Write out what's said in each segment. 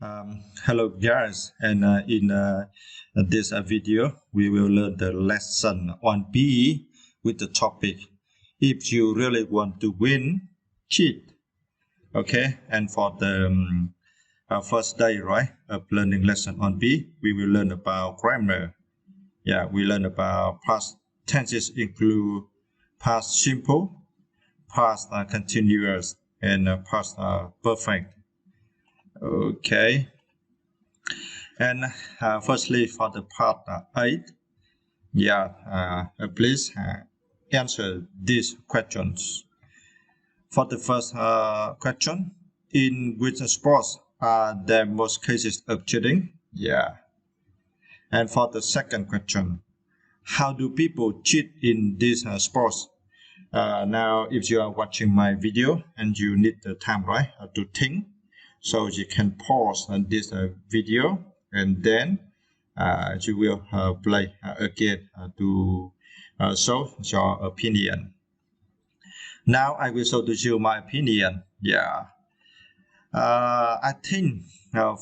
Hello guys, and in this video we will learn the lesson on PE with the topic if you really want to win, cheat. Okay, and for the first day, right, of learning lesson on PE, we will learn about grammar. Yeah, we learn about past tenses include past simple, past continuous, and past perfect. Okay. And firstly, for the part 8, please answer these questions. For the first question, in which sports are there most cases of cheating? Yeah. And for the second question, how do people cheat in these sports? Now, if you are watching my video and you need the time, right, to think, so you can pause on this video and then you will play again to show your opinion. Now I will show to you my opinion. Yeah, I think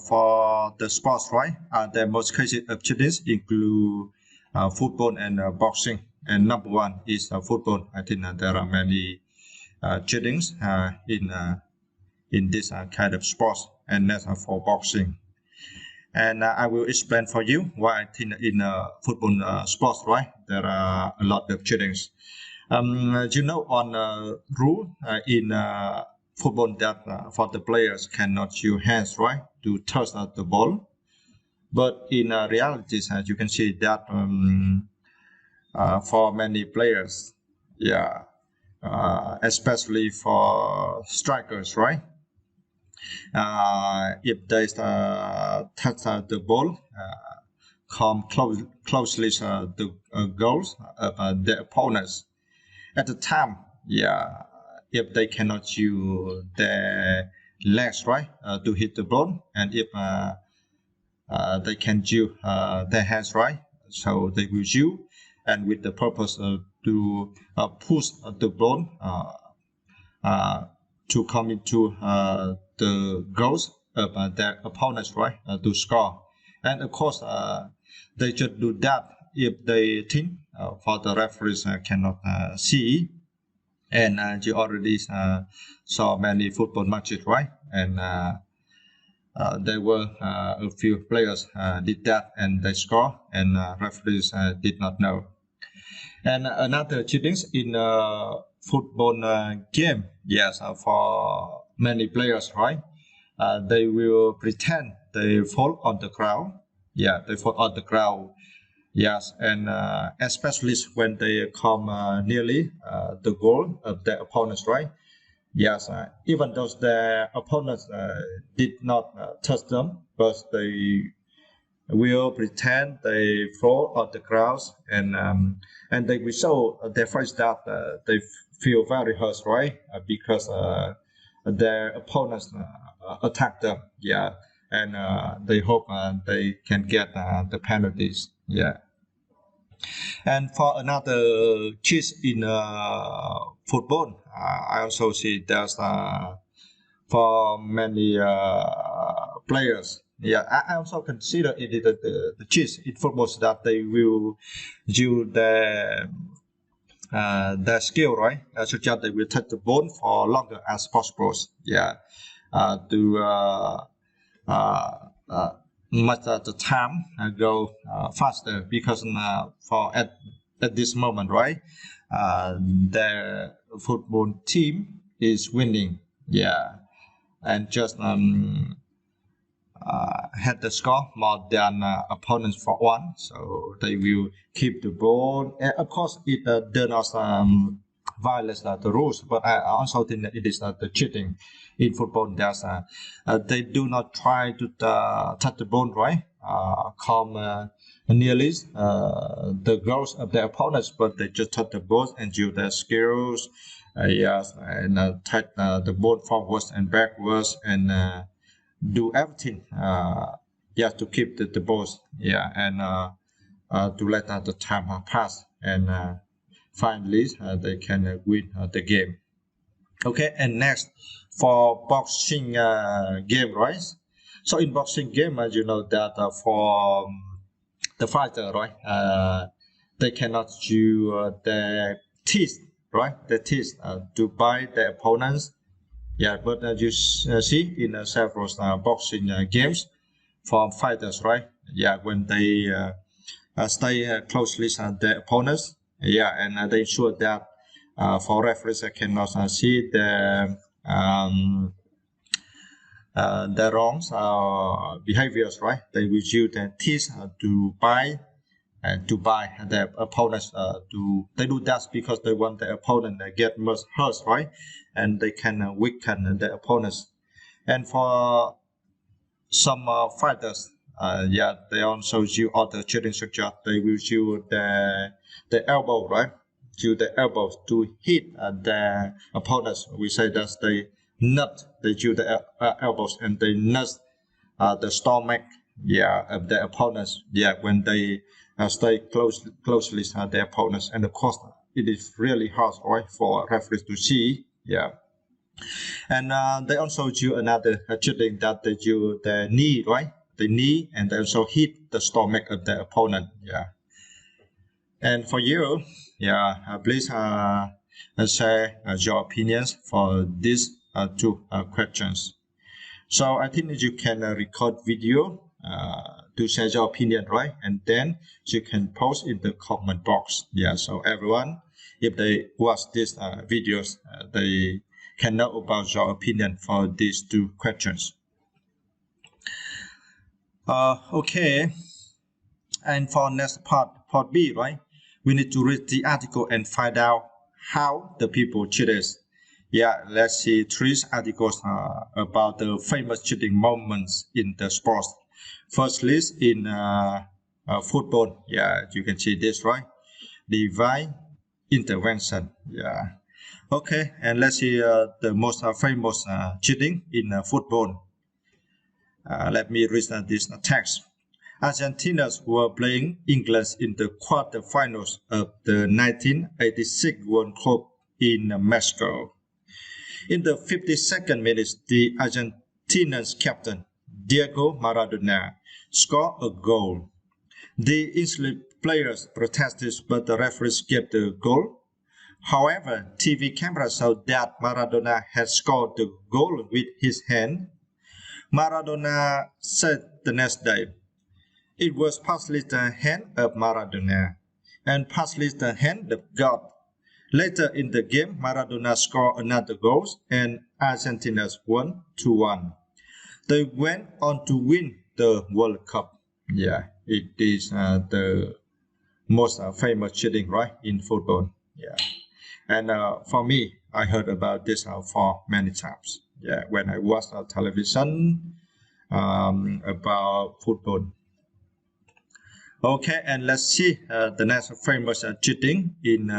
for the sports, right, the most cases of cheating include football and boxing. And number one is football. I think there are many cheatings in this kind of sports, and that's for boxing. And I will explain for you why I think in football sports, right, there are a lot of cheatings. On rule in football that for the players cannot use hands, right, to touch the ball. But in reality, you can see that for many players, especially for strikers, right? If they touch the ball, come closely to the goals of the opponents. At the time, if they cannot use their legs, right, to hit the ball, and if they can use their hands, right, so they will use, and with the purpose to push the ball to come into the goals of their opponents, right, to score. And of course, they should do that if they think for the referees cannot see. And you already saw many football matches, right? And there were a few players did that and they score, and referees did not know. And another cheating in football game, yes, for many players, right? They will pretend they fall on the ground. Yeah, they fall on the ground. Yes, and especially when they come nearly the goal of their opponents, right? Yes, even though their opponents did not touch them, but they will pretend they fall on the ground, and they will show their face that they feel very hurt, right? Because their opponents attack them, yeah, and they hope they can get the penalties, yeah. And for another cheat in football, I also see there's for many players. Yeah, I also consider it the cheat in football that they will use their skill, right? Such that they will touch the ball for longer as possible. Yeah, to much the time go faster, because for at this moment, right, the football team is winning, yeah, and just had the score more than opponents for one, so they will keep the ball. And of course, it does not violates the rules, but I also think that it is the cheating in football. There's they do not try to touch the ball, right? Come nearly the goals of their opponents, but they just touch the ball and use their skills, yes, and touch the ball forwards and backwards, and do everything, to keep the balls, yeah, and to let the time pass, and finally they can win the game. Okay, and next for boxing game, right? So in boxing game, you know that for the fighter, right? They cannot use their teeth, right? Their teeth to bite their opponents. Yeah, but you see in several boxing games for fighters, right? Yeah, when they stay closely at their opponents. Yeah, and they ensure that for referees cannot see the wrong behaviors, right? They will use their teeth to buy their opponents. They do that because they want their opponent to get much hurt, right? And they can weaken their opponents. And for some fighters, yeah, they also use other cheating structure. They will use the elbow, right? Use the elbows to hit their opponents. We say that they nut. They use the elbows and they nut the stomach, yeah, of their opponents. Yeah, when they stay closely at their opponents, and of course, it is really hard, right, for referees to see. Yeah. And they also use another cheating that they use the knee, right? The knee, and they also hit the stomach of the opponent. Yeah. And for you, yeah, please share your opinions for these two questions. So I think you can record video to share your opinion, right? And then you can post in the comment box. Yeah. So everyone, if they watch these videos, they can know about your opinion for these two questions. Okay. And for next part B, right? We need to read the article and find out how the people cheated. Yeah, let's see three articles about the famous cheating moments in the sports. First list in football. Yeah, you can see this, right? Divine intervention. Yeah. Okay, and let's see the most famous cheating in football. Let me read this text. Argentinas were playing England in the quarterfinals of the 1986 World Cup in Mexico. In the 52nd minute, the Argentina's captain, Diego Maradona, scored a goal. The English players protested, but the referees gave the goal. However, TV cameras showed that Maradona had scored the goal with his hand. Maradona said the next day, "It was partly the hand of Maradona and partly the hand of God." Later in the game, Maradona scored another goal and Argentina won 2-1. They went on to win the World Cup. Yeah, it is the most famous cheating, right, in football. Yeah, and for me, I heard about this for many times. Yeah, when I watch television about football. Okay, and let's see the next famous cheating in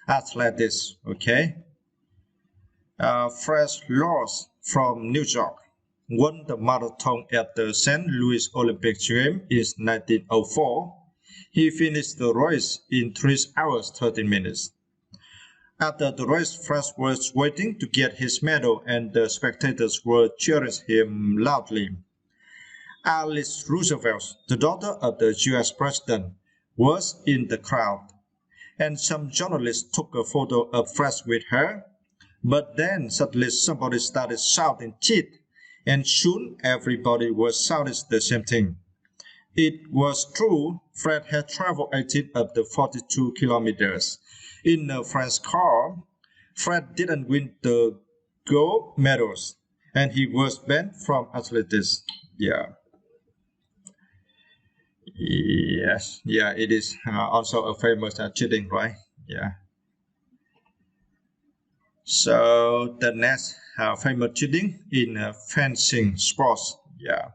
athletics. Okay, Fred Loss from New York won the marathon at the St. Louis Olympic Games in 1904. He finished the race in 3 hours 13 minutes. After the race, Fred was waiting to get his medal, and the spectators were cheering him loudly. Alice Roosevelt, the daughter of the U.S. president, was in the crowd, and some journalists took a photo of Fred with her. But then suddenly somebody started shouting "cheat," and soon everybody was shouting the same thing. It was true. Fred had traveled 18 of the 42 kilometers in a French car. Fred didn't win the gold medals, and he was banned from athletics. Yeah. Yes, yeah, it is also a famous cheating, right? Yeah. So the next famous cheating in fencing sports, yeah.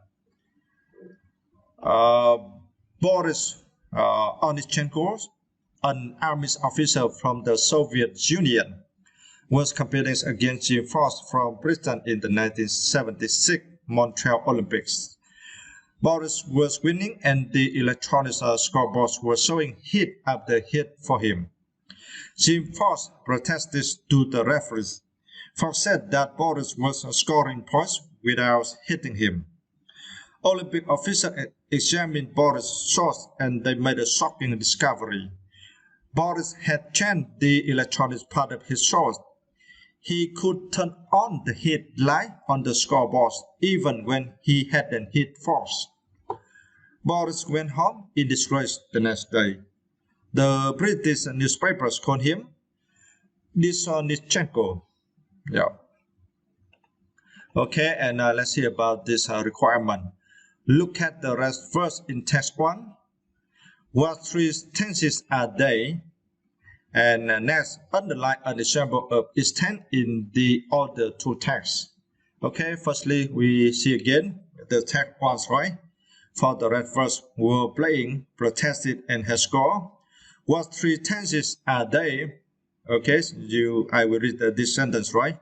Boris Onischenko, an army officer from the Soviet Union, was competing against Jim Frost from Britain in the 1976 Montreal Olympics. Boris was winning, and the electronic scoreboards were showing hit after hit for him. Jim Fox protested to the referees. Fox said that Boris was scoring points without hitting him. Olympic officials examined Boris' shorts and they made a shocking discovery. Boris had changed the electronics part of his shorts. He could turn on the headlight on the scoreboard even when he hadn't hit force. Boris went home in disgrace the next day. The British newspapers called him Dishonnichenko. Yeah. Okay, and let's see about this requirement. Look at the rest first in text 1. What three tenses are they? And next, underline an example of each tense in the other two texts. Okay, firstly, we see again the text 1, right? For the red verse, were playing, protested, and had scored. What three tenses are they? Okay, so I will read this sentence, right?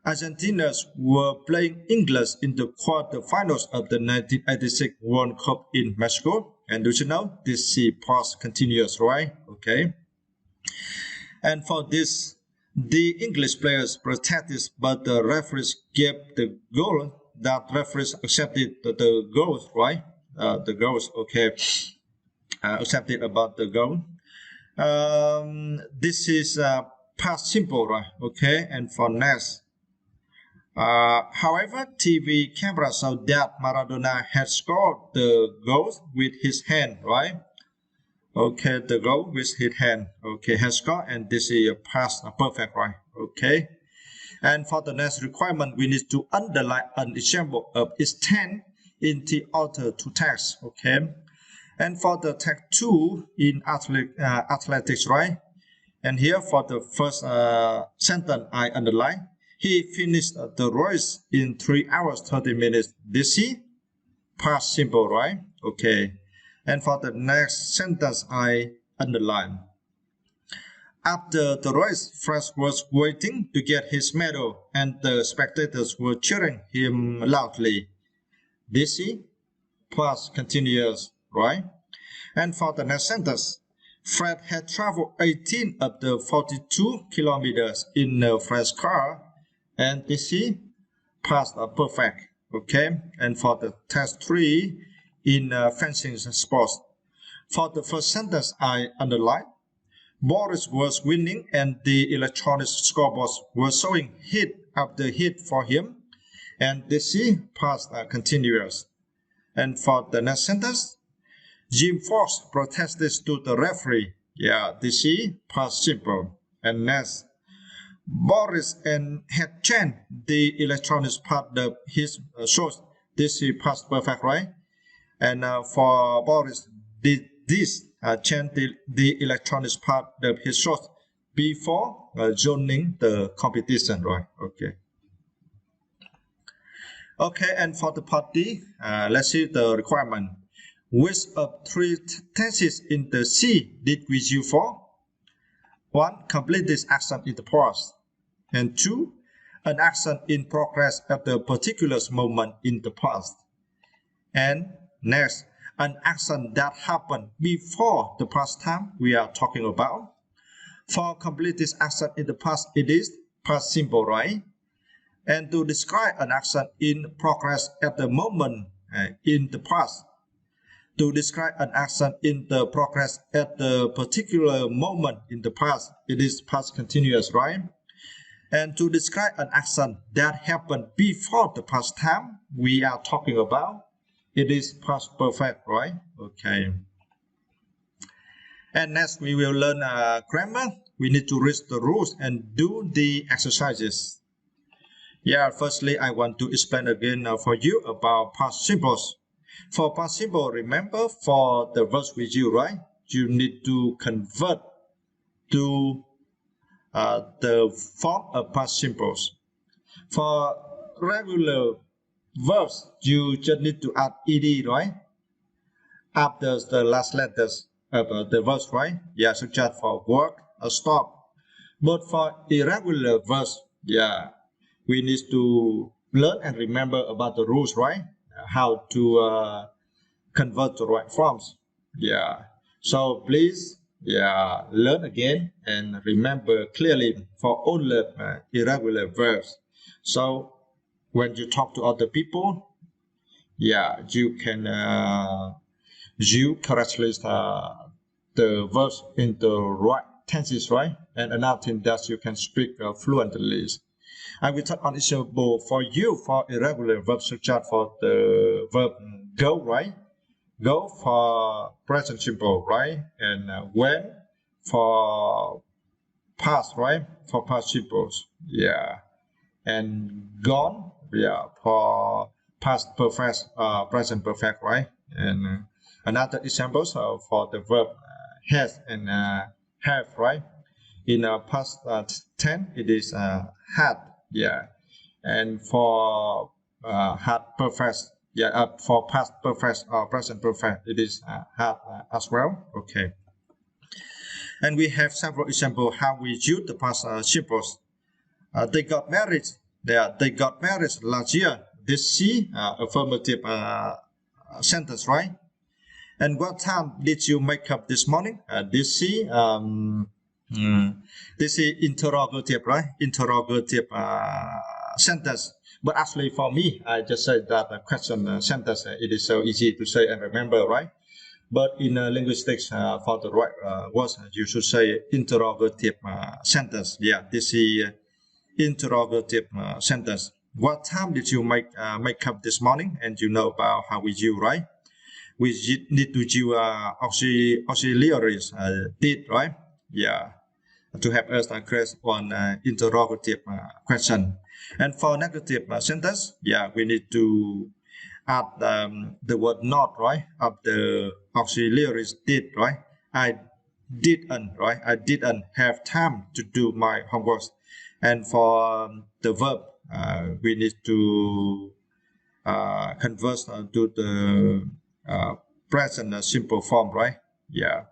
Argentinians were playing England in the quarterfinals of the 1986 World Cup in Mexico. And do you know this C past continuous, right? Okay. And for this, the English players protested, but the referees gave the goal. That referees accepted the goals, right? The goals, okay. Accepted about the goal. This is past simple, right? Okay. And for next. However, TV camera showed that Maradona had scored the goal with his hand, right? Okay, the goal with his hand. Okay, has scored, and this is a past perfect, right? Okay. And for the next requirement, we need to underline an example of its tense in the other two texts. Okay. And for the text 2 in athletics, right? And here for the first sentence, I underline. He finished the race in 3 hours 30 minutes. This is past simple, right? Okay. And for the next sentence, I underline. After the race, Fred was waiting to get his medal, and the spectators were cheering him loudly. This is past continuous, right? And for the next sentence, Fred had traveled 18 of the 42 kilometers in a Fred's car, and this is past perfect. Okay. And for the test 3 in fencing sports, for the first sentence, I underline. Boris was winning, and the electronic scoreboards were showing hit after hit for him, and this is past continuous. And for the next sentence, Jim Fox protested to the referee. Yeah, this is past simple. And next, Boris and had changed the electronics part of his shorts. This is past perfect, right? And for Boris, did this change the electronics part of his shorts before joining the competition, right? Okay. Okay, and for the part D, let's see the requirement. Which of three tenses in the C did we use for? 1. Complete this action in the past. And 2. An action in progress at the particular moment in the past. And next, an action that happened before the past time we are talking about. For complete this action in the past, it is past simple, right? And to describe an action in progress at the moment in the past. To describe an action in the progress at the particular moment in the past, it is past continuous, right? And to describe an action that happened before the past time we are talking about, it is past perfect, right? Okay. And next we will learn grammar. We need to read the rules and do the exercises. Yeah, firstly, I want to explain again for you about past simples. For past simple, remember for the verbs with you, right? You need to convert to the form of past simples. For regular verbs, you just need to add ed, right? After the last letters of the verbs, right? Yeah, such as for work or stop. But for irregular verbs, yeah, we need to learn and remember about the rules, right? How to convert the right forms. Yeah. So please, yeah, learn again and remember clearly for all the irregular verbs. So when you talk to other people, Yeah, you can you correctly the verbs in the right tenses, right? And another thing that you can speak fluently. I will talk on example for you for irregular verbs such as for the verb go, right? Go for present simple, right? And when for past, right? For past simples, yeah. And gone, yeah, for past perfect, present perfect, right? And another examples for the verb has and have, right? In past tense, it is had, yeah. And for had perfect, yeah, for past perfect or present perfect, it is had as well. Okay. And we have several examples how we use the past simples. They got married. They got married last year. This C affirmative sentence, right? And what time did you make up this morning? This C this is interrogative, right? Interrogative sentence. But actually, for me, I just said that question sentence. It is so easy to say and remember, right? But in linguistics, for the right words, you should say interrogative sentence. Yeah, this is interrogative sentence. What time did you make up this morning? And you know about how we use, right? We need to use auxiliaries did, right? Yeah, to help us create one interrogative question. And for negative sentence, yeah, we need to add the word not, right? Of the auxiliaries did, right? I didn't, right? I didn't have time to do my homework. And for the verb, we need to convert to the present simple form, right? Yeah.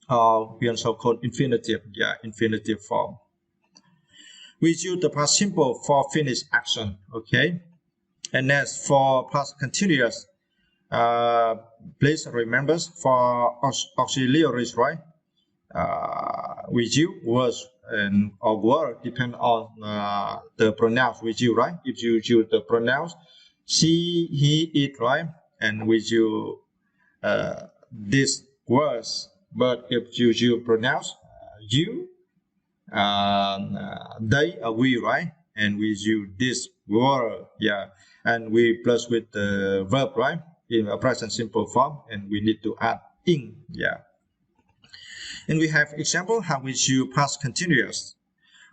We also call infinitive, yeah, infinitive form. We use the past simple for finished action, okay? And as for past continuous, please remember for auxiliaries, right? We use words and or word depend on the pronouns we use, right? If you use the pronouns she, he, it, right? And we use these words. But if you use pronouns you, they, we, right? And we use this word, yeah. And we plus with the verb, right? In a present simple form, and we need to add in, yeah. And we have example how we use past continuous.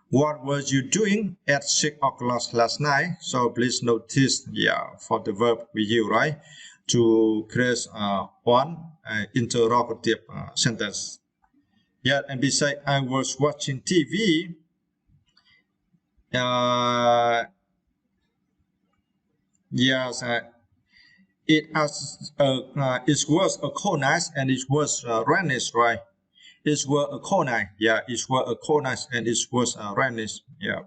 What were you doing at 6 o'clock last night? So please notice, yeah, for the verb we use, right? To create one interrogative sentence. Yeah, and beside I was watching TV. Yes, it was a cold night and it was rainy, right? It was a cold night, yeah. It was a cold night and it was rainy, yeah.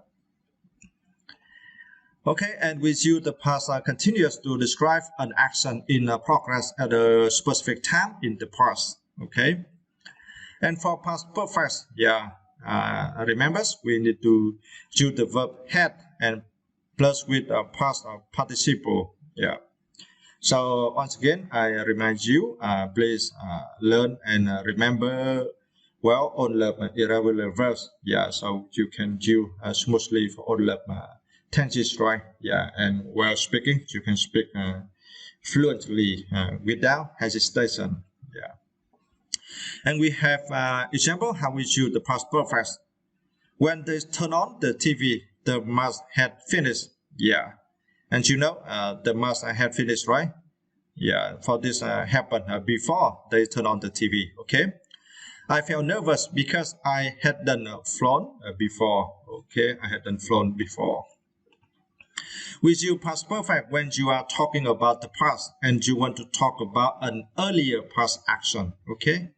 Okay, and we use the past continuous to describe an action in progress at a specific time in the past. Okay, and for past perfect, yeah, remember we need to use the verb had and plus with a past participle. Yeah. So once again, I remind you, please learn and remember well all the irregular verbs. Yeah, so you can use smoothly for all the tenses, right? Yeah, and while speaking, you can speak fluently without hesitation. Yeah. And we have example how we use the past perfect. When they turn on the TV, the mass had finished. Yeah, and you know the mass had finished, right? Yeah, for this happened before they turn on the TV. Okay, I felt nervous because I hadn't flown before. Okay, I hadn't flown before. With you past perfect when you are talking about the past and you want to talk about an earlier past action. Okay.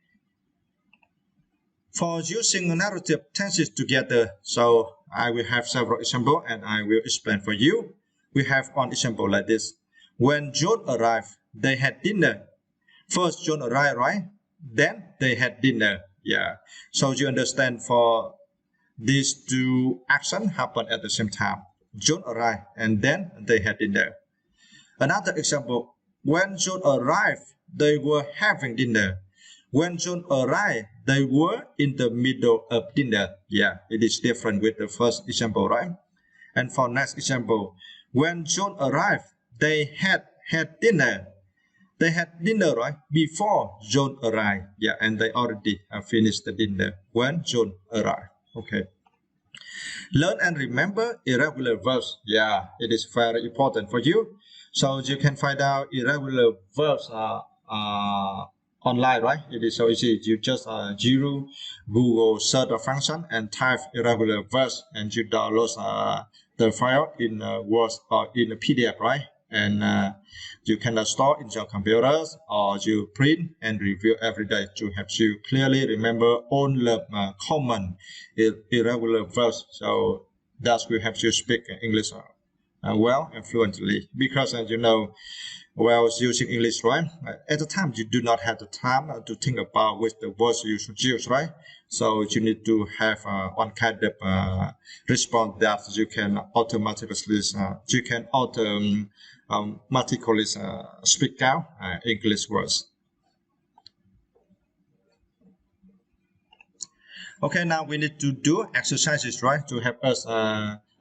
For using narrative tenses together, so I will have several examples and I will explain for you. We have one example like this. When John arrived, they had dinner. First John arrived, right? Then they had dinner. Yeah. So you understand for these two actions happen at the same time. John arrived and then they had dinner. Another example, When John arrived, they were having dinner. When John arrived, they were in the middle of dinner. Yeah, it is different with the first example, right? And for next example, when John arrived, they had dinner. They had dinner, right? Before John arrived. Yeah, and they already finished the dinner when John arrived. Okay. Learn and remember irregular verbs. Yeah, it is very important for you. So you can find out irregular verbs online, right? It is so easy. You just Google search a function and type irregular verbs, and you download the file in Word or in a PDF, right? And you can store in your computers, or you print and review every day to help you clearly remember all the common irregular verbs. So that will help you speak English well and fluently. Because as you know, while using English, right? At the time, you do not have the time to think about which the words you should use, right? So you need to have one kind of response that you can automatically, automatically speak out English words. Okay, now we need to do exercises, right, to help us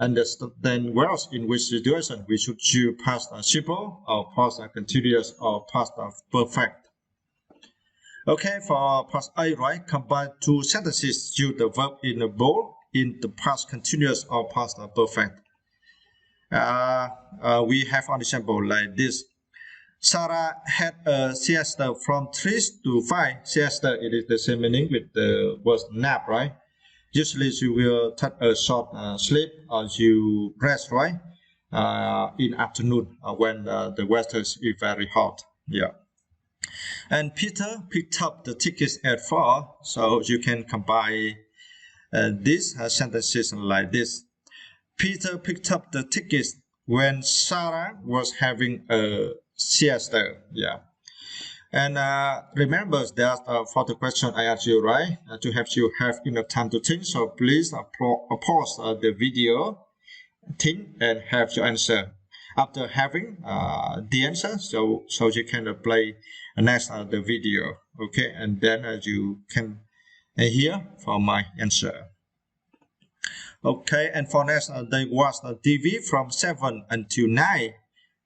understand well in which situation we should choose past simple or past continuous or past perfect. Okay, for past A, right, combine two sentences, use the verb in the bold in the past continuous or past perfect. We have an example like this. Sarah had a siesta from 3 to 5. Siesta, it is the same meaning with the word nap, right? Usually you will take a short sleep or you rest, right? In afternoon when the weather is very hot. Yeah. And Peter picked up the tickets at 4. So you can combine these sentences like this. Peter picked up the tickets when Sarah was having a siesta. Yeah. And remember that for the question I asked you, right, to help you have enough time to think. So please pause the video, think, and have your answer. After having the answer, so you can play next the video, okay, and then you can hear for my answer. Okay, and for next, they watch TV from 7 until 9,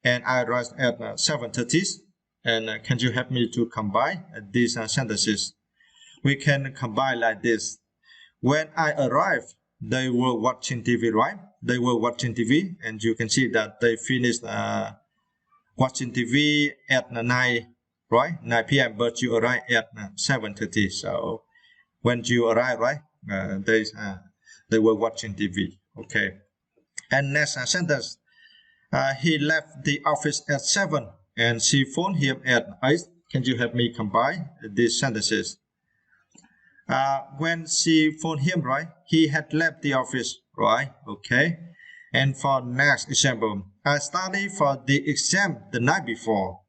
and I rise at 7:30. And can you help me to combine these sentences? We can combine like this. When I arrived, they were watching TV, right? They were watching TV, and you can see that they finished watching TV at 9, right? 9 p.m., but you arrived at 7:30. So when you arrive, right, they were watching TV. Okay. And next sentence, he left the office at 7 and she phoned him at 8. Can you help me combine these sentences? When she phoned him, right, he had left the office, right? Okay. And for next example, I studied for the exam the night before.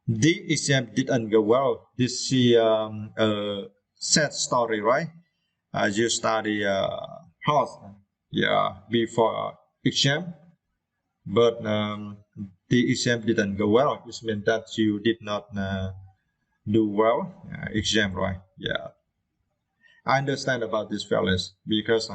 The exam didn't go well. This is a sad story, right? You study hard, yeah, before exam, but the exam didn't go well. It means that you did not do well exam, right? Yeah, I understand about this fellas because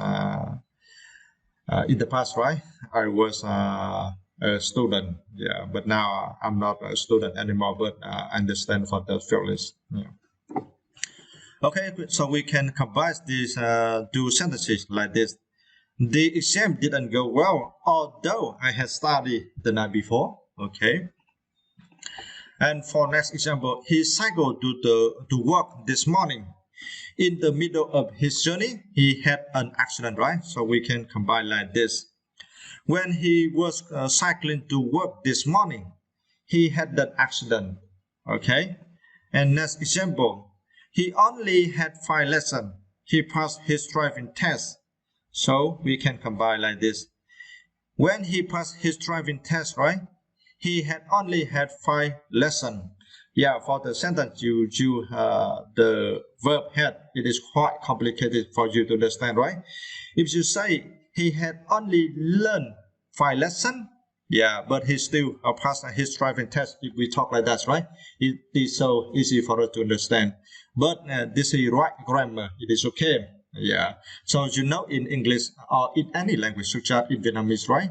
in the past, right, I was a student, yeah, but now I'm not a student anymore. But I understand for the fellas. Yeah. Okay, so we can combine these two sentences like this. The exam didn't go well, although I had studied the night before. Okay. And for next example, he cycled to work this morning. In the middle of his journey, he had an accident, right? So we can combine like this. When he was cycling to work this morning, he had that accident. Okay. And next example, he only had 5 lessons. He passed his driving test. So we can combine like this. When he passed his driving test, right, he had only had 5 lessons. Yeah, for the sentence, the verb had, it is quite complicated for you to understand, right? If you say he had only learned 5 lessons, Yeah, but he still passed his driving test if we talk like that, right? It is so easy for us to understand. But this is right grammar. It is okay. Yeah. So you know, in English or in any language, such as in Vietnamese, right?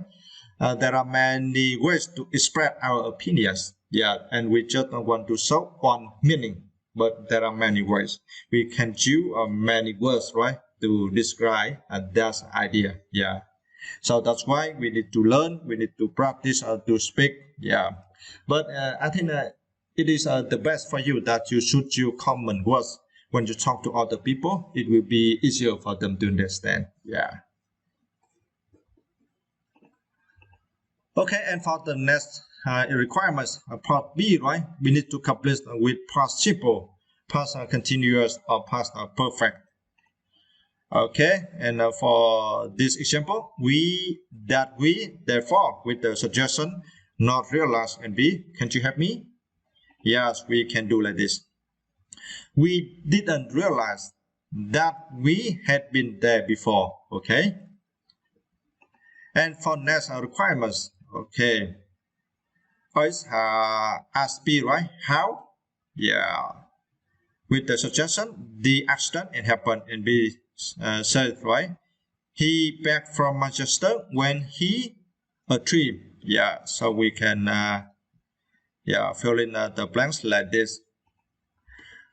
There are many ways to express our opinions. Yeah, and we just don't want to show one meaning, but there are many ways. We can use many words, right, to describe that idea. Yeah. So that's why we need to learn, we need to practice to speak. Yeah. But I think it is the best for you that you should use common words when you talk to other people. It will be easier for them to understand. Yeah. Okay, and for the next requirements, part B, right? We need to complete with past simple, past continuous, or past perfect. Okay, and for this example, we therefore with the suggestion not realize and be. Can you help me? Yes, we can do like this. We didn't realize that we had been there before. Okay, and for next requirements. Okay, is ask B, right? How? Yeah, with the suggestion the accident it happened and B said, right? He back from Manchester when he a trip. Yeah, so we can fill in the blanks like this.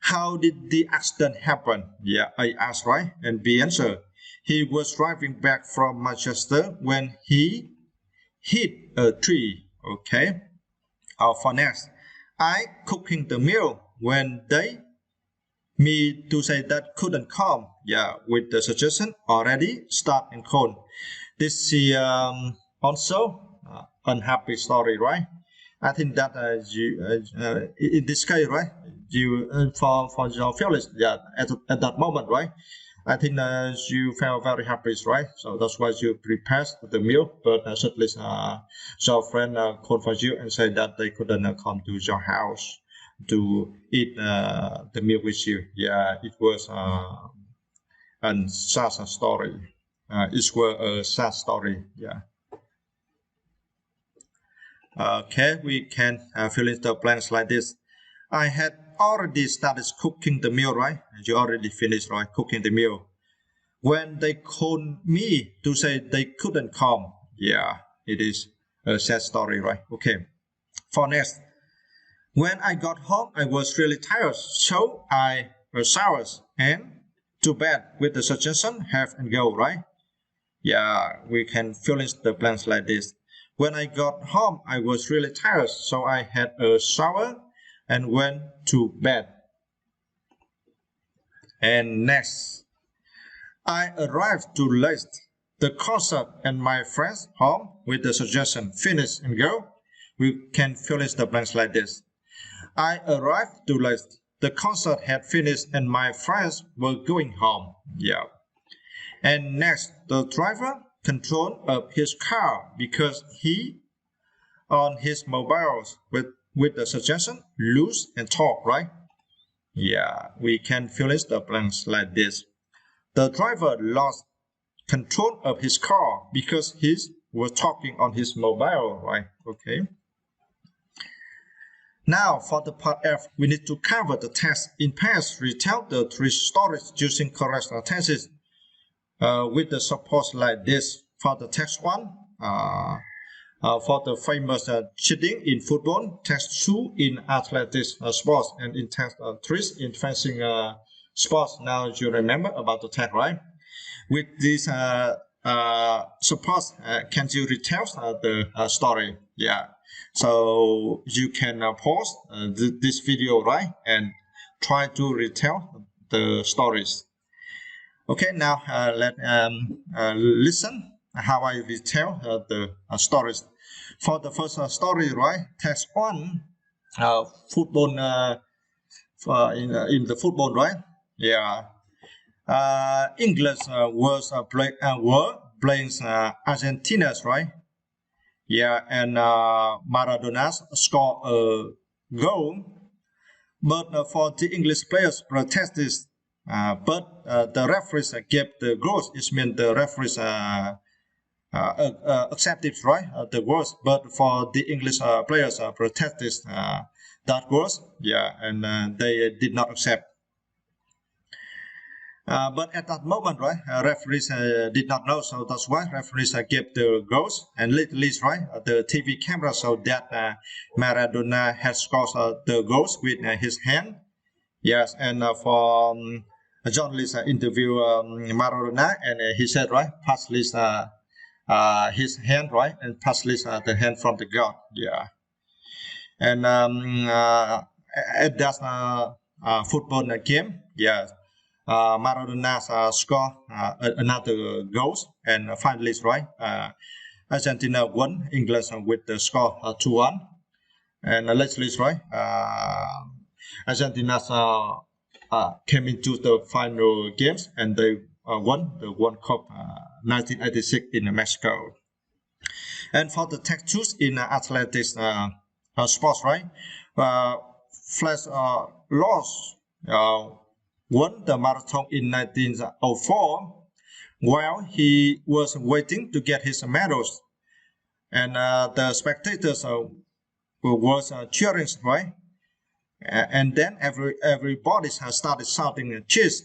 How did the accident happen? Yeah, I asked, right? And B answer. He was driving back from Manchester when he hit a tree. Okay. For next, I cooking the meal when they me to say that couldn't come. Yeah, with the suggestion already start and cone. This is also unhappy story, right? I think that in this case, right? You for your feelings, yeah, at that moment, right? I think you felt very happy, right? So that's why you prepared the meal, but suddenly your friend called for you and said that they couldn't come to your house to eat the meal with you. Yeah, it was a sad story. It was a sad story. Yeah. Okay, we can fill in the blanks like this. I had already started cooking the meal, right? You already finished, right? Cooking the meal. When they called me to say they couldn't come. Yeah, it is a sad story, right? Okay. For next, when I got home, I was really tired, so I showered and to bed with the suggestion have and go, right? Yeah, we can fill in the blanks like this. When I got home, I was really tired, so I had a shower and went to bed. And next, I arrived too late. The concert and my friends home with the suggestion finish and go. We can fill in the blanks like this. I arrived too late. The concert had finished and my friends were going home. Yeah. And next, the driver control of his car because he on his mobiles with the suggestion lose and talk, right? Yeah, we can fill in the blanks like this. The driver lost control of his car because he was talking on his mobile, right? Okay. Now for the part F, we need to cover the text. In past, retell the three stories using correct tenses with the support like this. For the text 1, for the famous cheating in football, text 2 in athletics sports, and in text 3 in fencing sports. Now you remember about the text, right? With this support, can you retell the story? Yeah. So you can pause this video, right, and try to retell the stories. Okay, now let listen how I retell the stories. For the first story, right, text 1, football in the football, right? Yeah. English were playing Argentina's, right? Yeah, and Maradona scored a goal, but for the English players protested. But the referees gave the goal. It means the referees accepted, right, the words, but for the English players protested that words, yeah, and they did not accept. But at that moment, right, referees did not know, so that's why referees gave the goals, and lately, right, the TV camera showed that Maradona had scored the goals with his hand. Yes, and for a journalist interview Maradona, and he said, right, pass his hand, right, and pass the hand from the God, yeah, and at that football game, yeah. Maradona scored another goal, and finally, right, Argentina won England with the score 2-1. And lately, right, Argentina came into the final games, and they won the World Cup 1986 in Mexico. And for the tattoos in athletics sports, right, Flash lost. Won the marathon in 1904 while he was waiting to get his medals, and the spectators was cheering, right? And then everybody started shouting cheers.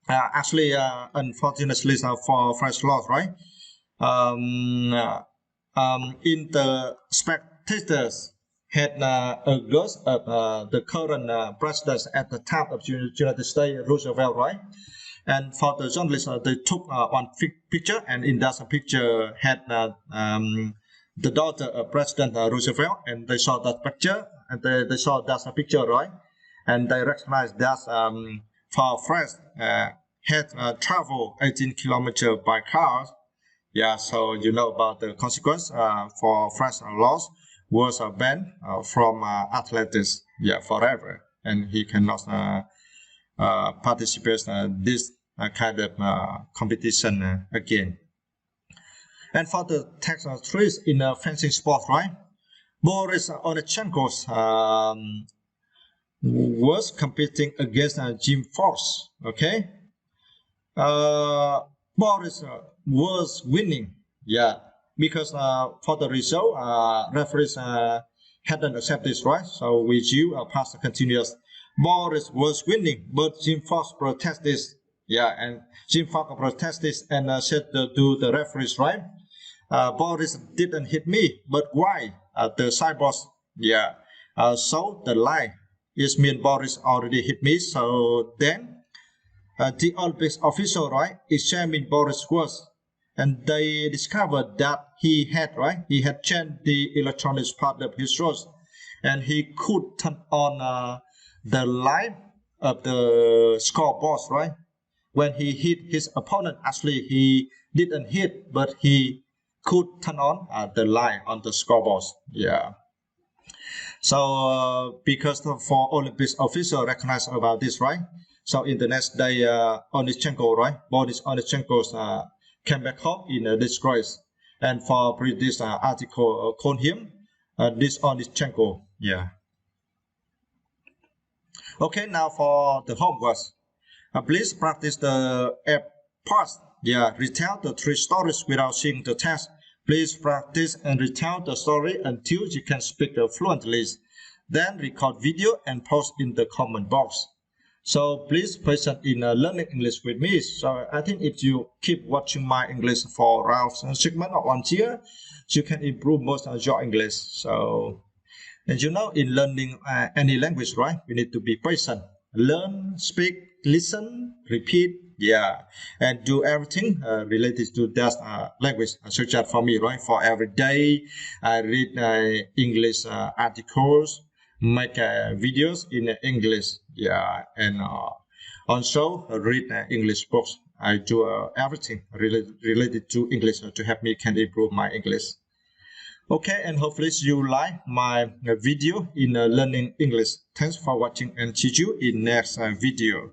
Actually, unfortunately for French laws, right? In the spectators had a ghost of the current president at the time of United States, Roosevelt, right? And for the journalists, they took one picture, and in that picture had the daughter of President Roosevelt, and they saw that picture, and they saw that picture, right? And they recognized that for France had traveled 18 kilometers by car. Yeah, so you know about the consequence for French laws was banned from athletics, yeah, forever, and he cannot participate this kind of competition again. And for the text trees in fencing sport, right? Boris Onechenko was competing against Jim Fox. Okay, Boris was winning, yeah, because for the result, referees hadn't accepted this, right? So we due past continuous. Boris was winning, but Jim Fox protested, yeah, and Jim Fox protested and said to the referees, right? Boris didn't hit me, but why? The side boss, yeah. So the lie is mean Boris already hit me, so then the Olympics official, right, examined Boris' words, and they discovered that he had changed the electronics part of his words, and he could turn on the light of the scoreboard, right? When he hit his opponent, actually he didn't hit, but he could turn on the light on the scoreboard. Yeah. So because for Olympics official recognize about this, right? So in the next day, Onechenko, right? Boris Onechenko came back home in a disgrace, and for this article called him this Onechenko. Yeah. Okay, now for the homework. Please practice the app parts. Yeah, retell the 3 stories without seeing the text. Please practice and retell the story until you can speak fluently. Then record video and post in the comment box. So please present in learning English with me. So I think if you keep watching my English for around 6 months or 1 year, you can improve most of your English. So, and you know, in learning any language, right, we need to be patient. Learn, speak, listen, repeat, yeah, and do everything related to that language. Such as for me, right, for every day, I read English articles, make videos in English, yeah, and also read English books. I do everything related to English to help me can improve my English. Okay, and hopefully you like my video in learning English. Thanks for watching, and see you in next video.